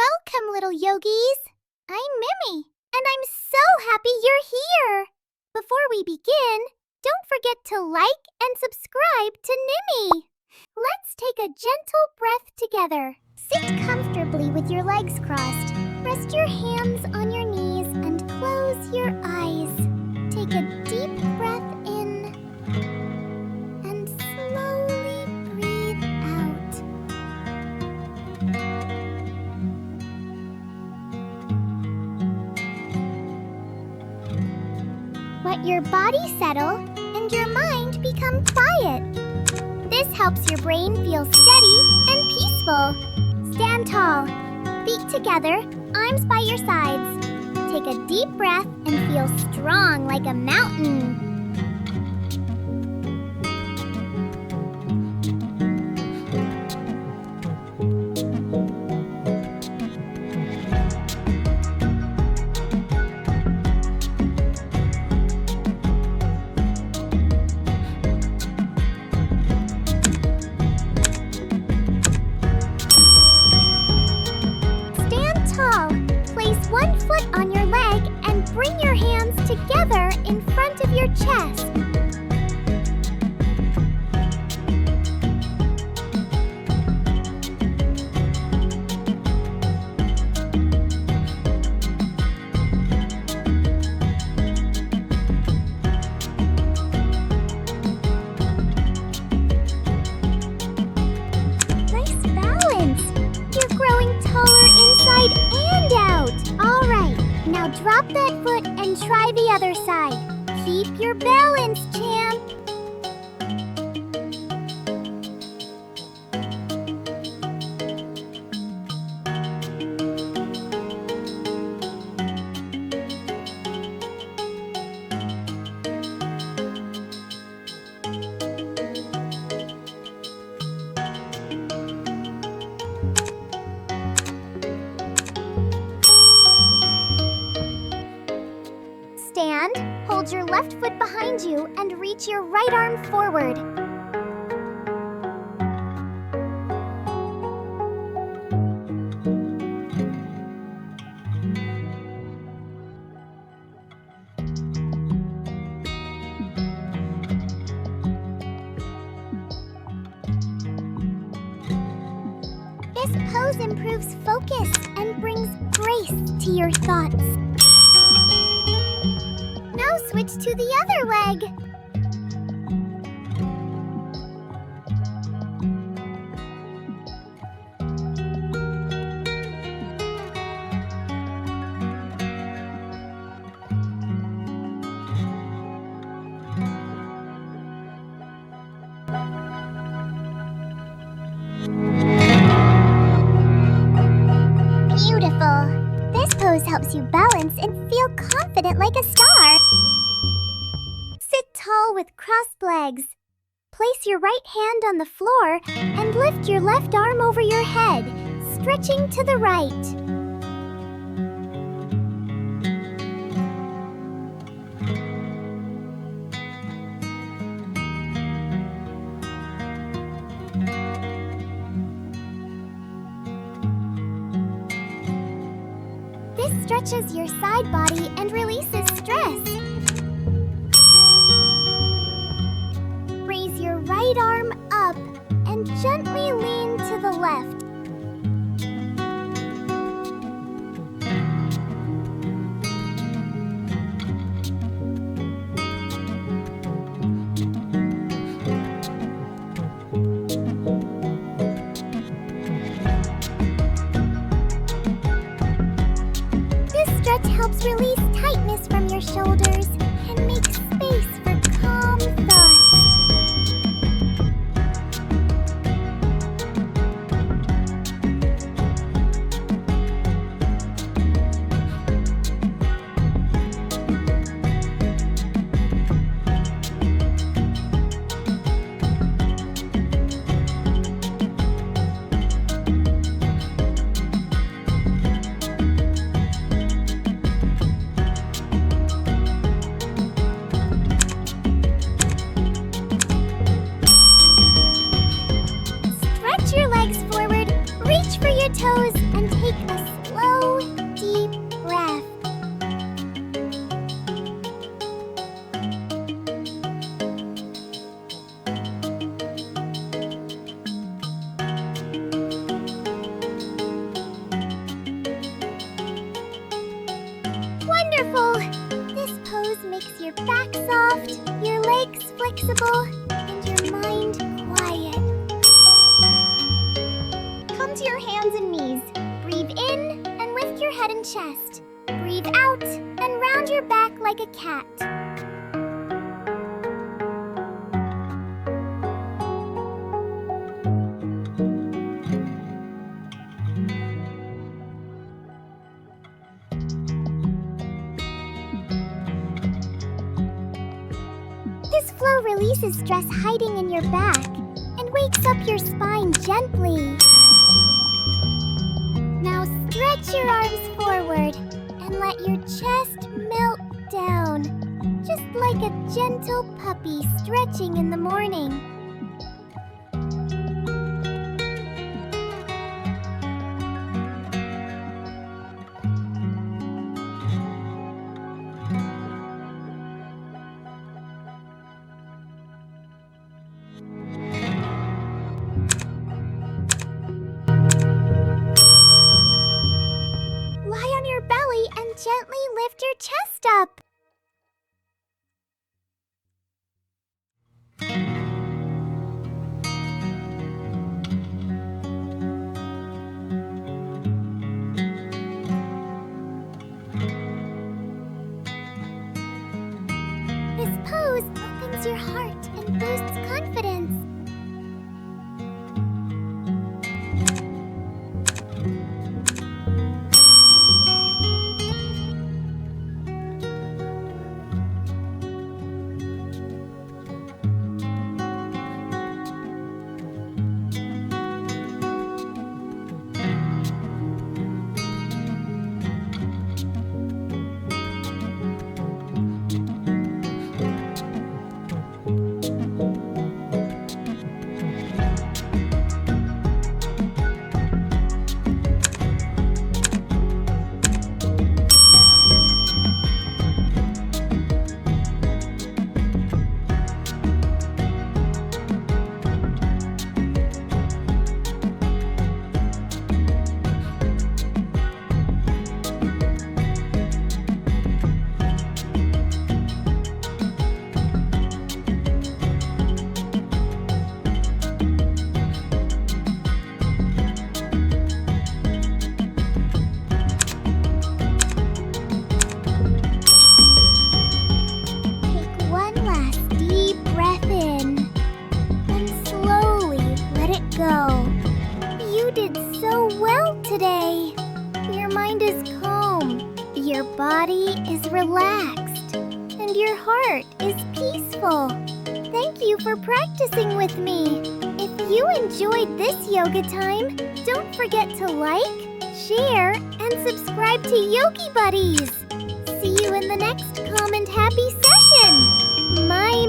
Welcome, little yogis. I'm Mimi, and I'm so happy you're here. Before we begin, don't forget to like and subscribe to Nimi. Let's take a gentle breath together. Sit comfortably with your legs crossed. Rest your hands on your knees and close your eyes. Take a deep breath in and slowly breathe out. Let your body settle and your mind become quiet. This helps your brain feel steady and peaceful. Stand tall. Feet together, arms by your sides. Take a deep breath and feel strong like a mountain. Bring your hands together in front of your chest. Nice balance. You're growing taller inside and out. All right. Now drop that foot and try the other side. Keep your balance, champ. Stand, hold your left foot behind you, and reach your right arm forward. This pose improves focus and brings grace to your thoughts. Now switch to the other leg. Beautiful. This pose helps you balance and feel confident like a star. Sit tall with crossed legs. Place your right hand on the floor and lift your left arm over your head, stretching to the right. This stretches your side body and releases stress. Raise your right arm up and gently lean to the left. This stretch helps release tightness from your shoulders and make space for calm thoughts. wonderful! This pose makes your back soft, your legs flexible, and your mind quiet. Come to your hands and knees. Breathe in and lift your head and chest. Breathe out and round your back like a cat. This flow releases stress hiding in your back and wakes up your spine gently. Now stretch your arms forward and let your chest melt down, just like a gentle puppy stretching in the morning. Gently lift your chest up. This pose opens your heart and boosts confidence. Body is relaxed, and your heart is peaceful. Thank you for practicing with me. If you enjoyed this yoga time, don't forget to like, share, and subscribe to Yogi Buddies. See you in the next calm and happy session. My